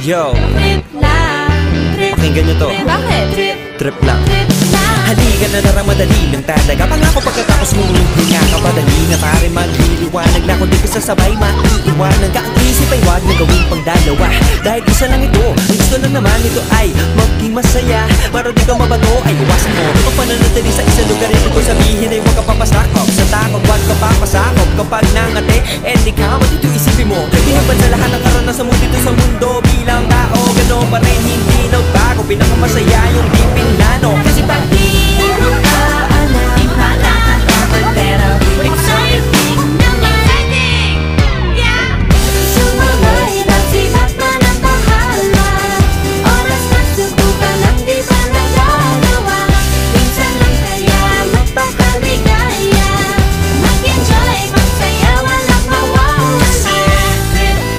Yo, Trip lang, trip. pakinggan nyo to. Bakit? Trip, Trip lang. trip lang. Halika na darang madali lang talaga. Pangako pagkatapos ngunit hinga ka padali na pare magliliwanag na kung di ka sasabay maiiwanan ka. Ang isip ay wag na gawin pang dalawa, dahil isa lang ito. Ang gusto lang naman ito ay maging masaya. Para di ka mabato ay iwasan mo ang pananatili sa isang lugar. Ito ko sabihin ay huwag ka papasakop sa takot, huwag ka papasakop kapag nangate. And ikaw, at ito isipin mo, hindi ba